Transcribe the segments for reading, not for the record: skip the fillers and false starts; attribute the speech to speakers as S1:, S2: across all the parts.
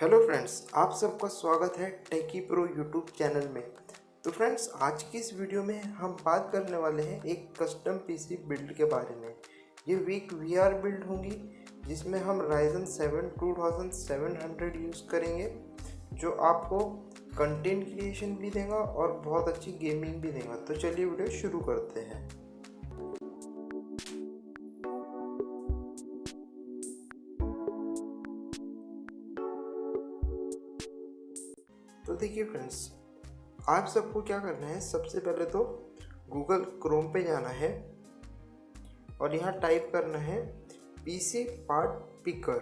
S1: Hello friends, आप सबका स्वागत है टेकी प्रो यूट्यूब चैनल में। तो फ्रेंड्स, आज की इस वीडियो में हम बात करने वाले हैं एक कस्टम पीसी बिल्ड के बारे में। ये एक वीआर बिल्ड होंगी जिसमें हम Ryzen 7 2700 यूज़ करेंगे, जो आपको कंटेंट क्रिएशन भी देगा और बहुत अच्छी गेमिंग भी देगा। तो चलिए वीडियो शुरू करते हैं। तो देखिए फ्रेंड्स, आप सबको क्या करना है, सबसे पहले तो गूगल क्रोम पे जाना है और यहाँ टाइप करना है पीसी पार्ट पिकर।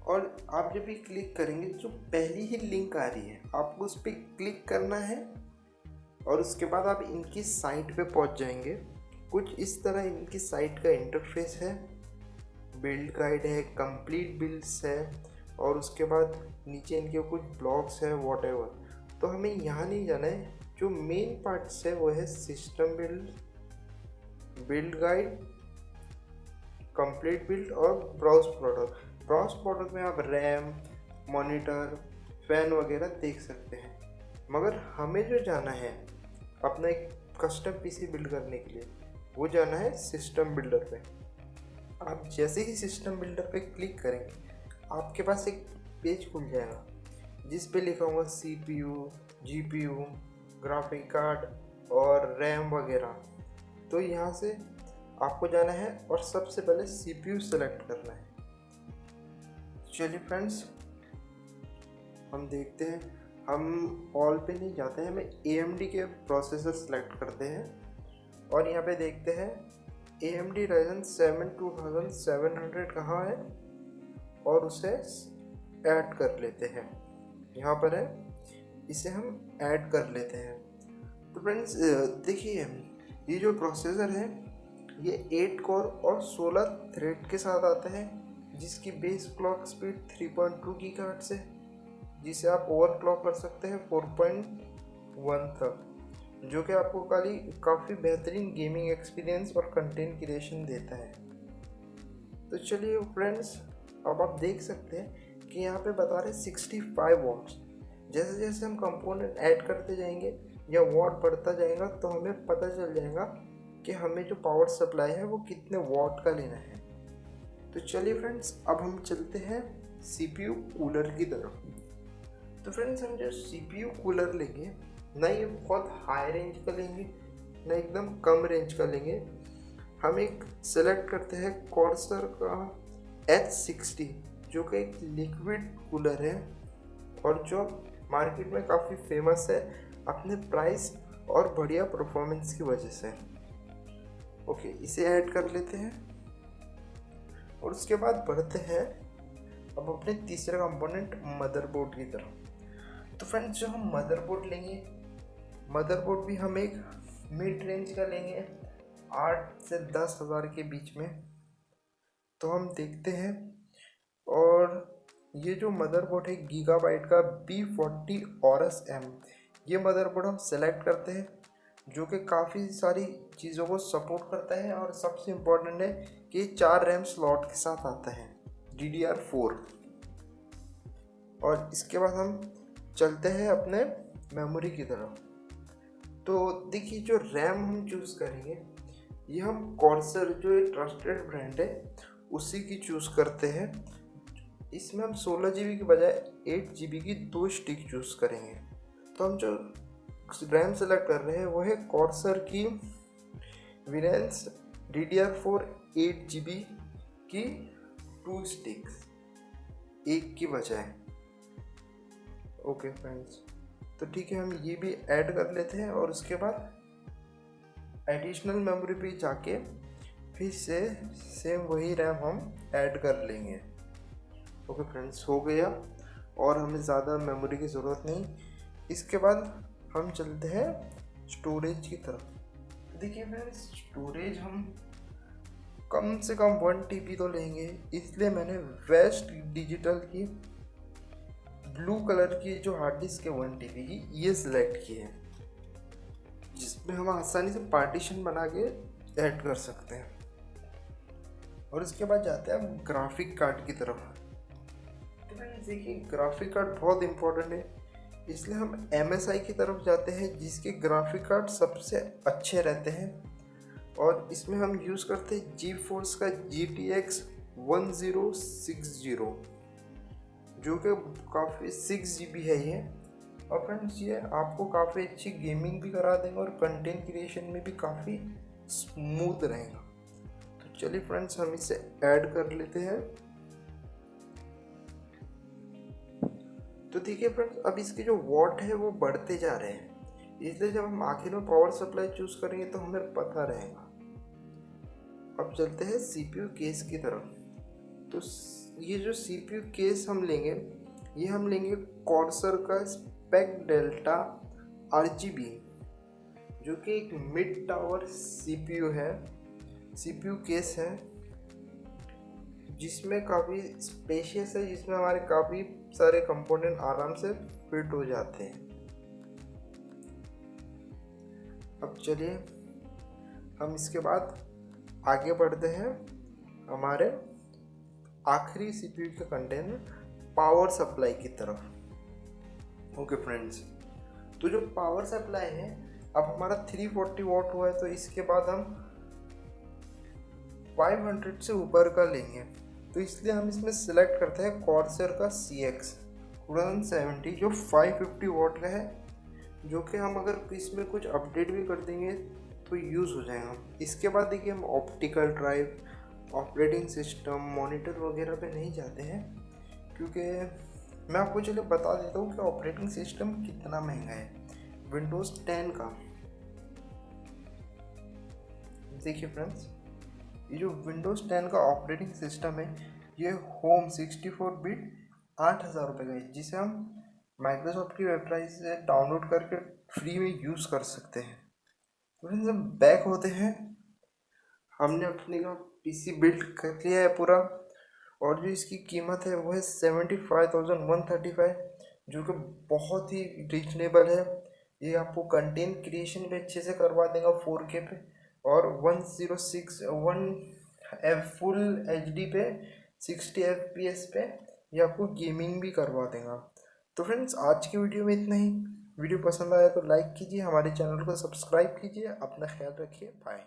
S1: और आप जब भी क्लिक करेंगे, जो पहली ही लिंक आ रही है आपको उस पर क्लिक करना है और उसके बाद आप इनकी साइट पे पहुंच जाएंगे। कुछ इस तरह इनकी साइट का इंटरफेस है, बिल्ड गाइड है, कंप्लीट बिल्ड्स है और उसके बाद नीचे इनके कुछ ब्लॉग्स है वॉटएवर। तो हमें यहाँ नहीं जाना है, जो मेन पार्ट्स है वो है system build, build guide, complete build और ब्राउज प्रोडक्ट। ब्राउज प्रोडक्ट में आप रैम, मॉनिटर, फैन वगैरह देख सकते हैं। मगर हमें जो जाना है अपना एक कस्टम पीसी बिल्ड करने के लिए, वो जाना है सिस्टम बिल्डर पे। आप जैसे ही सिस्टम बिल्डर पे क्लिक करेंगे, आपके पास एक पेज खुल जाएगा जिस पे लिखा होगा CPU, GPU, ग्राफिक कार्ड और रैम वगैरह। तो यहाँ से आपको जाना है और सबसे पहले CPU सेलेक्ट करना है। चलिए फ्रेंड्स, हम देखते हैं। हम ऑल पे नहीं जाते हैं, हमें AMD के प्रोसेसर सेलेक्ट करते हैं और यहाँ पे देखते हैं AMD Ryzen 7 2700 कहाँ है और उसे ऐड कर लेते हैं। यहाँ पर है, इसे हम ऐड कर लेते हैं। तो फ्रेंड्स देखिए, ये जो प्रोसेसर है ये 8 कोर और 16 थ्रेड के साथ आता है, जिसकी बेस क्लॉक स्पीड 3.2 गीगाहर्ट्ज़ है, जिसे आप ओवरक्लॉक कर सकते हैं 4.1 तक, जो कि आपको काफ़ी बेहतरीन गेमिंग एक्सपीरियंस और कंटेंट क्रिएशन देता है। तो चलिए फ्रेंड्स, अब आप देख सकते हैं कि यहाँ पे बता रहे 65 वॉट्स। जैसे जैसे हम कंपोनेंट ऐड करते जाएंगे या वॉट बढ़ता जाएगा, तो हमें पता चल जाएगा कि हमें जो पावर सप्लाई है वो कितने वॉट का लेना है। तो चलिए फ्रेंड्स, अब हम चलते हैं CPU कूलर की तरफ। तो फ्रेंड्स, हम जो CPU कूलर लेंगे, ना ये बहुत हाई रेंज का लेंगे ना एकदम कम रेंज का लेंगे। हम एक सेलेक्ट करते हैं कॉर्सर का H60, जो कि एक लिक्विड कूलर है और जो मार्केट में काफ़ी फेमस है अपने प्राइस और बढ़िया परफॉर्मेंस की वजह से। ओके, इसे ऐड कर लेते हैं और उसके बाद बढ़ते हैं अब अपने तीसरे कंपोनेंट मदरबोर्ड की तरफ। तो फ्रेंड्स, जो हम मदरबोर्ड लेंगे, मदरबोर्ड भी हम एक मिड रेंज का लेंगे, 8 से 10 हज़ार के बीच में। तो हम देखते हैं, और ये जो मदरबोर्ड है गीगाबाइट का B40 Aorus M, ये मदरबोर्ड हम सेलेक्ट करते हैं, जो कि काफ़ी सारी चीज़ों को सपोर्ट करता है और सबसे इम्पोर्टेंट है कि 4 रैम स्लॉट के साथ आता है, DDR4। और इसके बाद हम चलते हैं अपने मेमोरी की तरफ। तो देखिए, जो रैम हम चूज़ करेंगे, ये हम कॉर्सर, जो एक ट्रस्टेड ब्रांड है, उसी की चूज़ करते हैं। इसमें हम 16 GB की बजाय 8 GB की 2 स्टिक चूज़ करेंगे। तो हम जो रैम सेलेक्ट कर रहे हैं वो है कॉर्सर की विरेंस DDR4 8 GB की 2 स्टिक्स, एक की बजाय। ओके फ्रेंड्स, तो ठीक है, हम ये भी ऐड कर लेते हैं और उसके बाद एडिशनल मेमोरी पे जाके फिर से सेम वही रैम हम ऐड कर लेंगे। ओके फ्रेंड्स, हो गया और हमें ज़्यादा मेमोरी की ज़रूरत नहीं। इसके बाद हम चलते हैं स्टोरेज की तरफ। देखिए फ्रेंड्स, स्टोरेज हम कम से कम 1 TB तो लेंगे, इसलिए मैंने वेस्ट डिजिटल की ब्लू कलर की जो हार्ड डिस्क है 1 TB की, ये सिलेक्ट की है, जिसमें हम आसानी से पार्टीशन बना के ऐड कर सकते हैं। और उसके बाद जाते हैं हम ग्राफिक कार्ड की तरफ। तो फ्रेंड्स देखिए, ग्राफिक कार्ड बहुत इंपॉर्टेंट है, इसलिए हम MSI की तरफ जाते हैं जिसके ग्राफिक कार्ड सबसे अच्छे रहते हैं। और इसमें हम यूज़ करते हैं GeForce का GTX 1060, जो कि काफ़ी 6 GB है ये। और फ्रेंड्स ये आपको काफ़ी अच्छी गेमिंग भी करा देगा और कंटेंट क्रिएशन में भी काफ़ी स्मूथ रहेगा। तो चलिए फ्रेंड्स, हम इसे ऐड कर लेते हैं। तो देखिए फ्रेंड्स, अब इसके जो वॉट है वो बढ़ते जा रहे हैं, इसलिए जब हम आखिर में पावर सप्लाई चूज़ करेंगे तो हमें पता रहेगा। अब चलते हैं CPU केस की तरफ। तो ये जो CPU केस हम लेंगे, ये हम लेंगे कॉर्सर का स्पेक डेल्टा RGB, जो कि एक मिड टावर CPU है, CPU केस है, जिसमें काफ़ी स्पेशियस है, जिसमें हमारे काफ़ी सारे कंपोनेंट आराम से फिट हो जाते हैं। अब चलिए हम इसके बाद आगे बढ़ते हैं हमारे आखिरी CPU के कंटेंट पावर सप्लाई की तरफ। ओके फ्रेंड्स, तो जो पावर सप्लाई है, अब हमारा 340 वॉट हुआ है, तो इसके बाद हम 500 से ऊपर का लेंगे। तो इसलिए हम इसमें सिलेक्ट करते हैं कॉर्सर का CX 2070, जो 550 वॉट का है, जो कि हम अगर इसमें कुछ अपडेट भी कर देंगे तो यूज़ हो जाएगा। इसके बाद देखिए, हम optical drive, operating system, monitor वगैरह पे नहीं जाते हैं, क्योंकि मैं आपको चलिए बता देता हूँ कि ऑपरेटिंग सिस्टम कितना महंगा है विंडोज़ 10 का। देखिए फ्रेंड्स, ये जो विंडोज़ 10 का ऑपरेटिंग सिस्टम है, ये होम 64 बिट 8,000 रुपये का है, जिसे हम माइक्रोसॉफ्ट की वेबसाइट से डाउनलोड करके फ्री में यूज़ कर सकते हैं। तो फ्रेंड्स, हम बैक होते हैं, हमने अपने का PC बिल्ड कर लिया है पूरा, और जो इसकी कीमत है वो है 75,135, जो कि बहुत ही रिजनेबल है। ये आपको कंटेंट क्रिएशन भी अच्छे से करवा देगा 4K पे, और 1 फुल HD पे 60 FPS पे ये आपको गेमिंग भी करवा देगा। तो फ्रेंड्स, आज की वीडियो में इतना ही। वीडियो पसंद आया तो लाइक कीजिए, हमारे चैनल को सब्सक्राइब कीजिए, अपना ख्याल रखिए, बाय।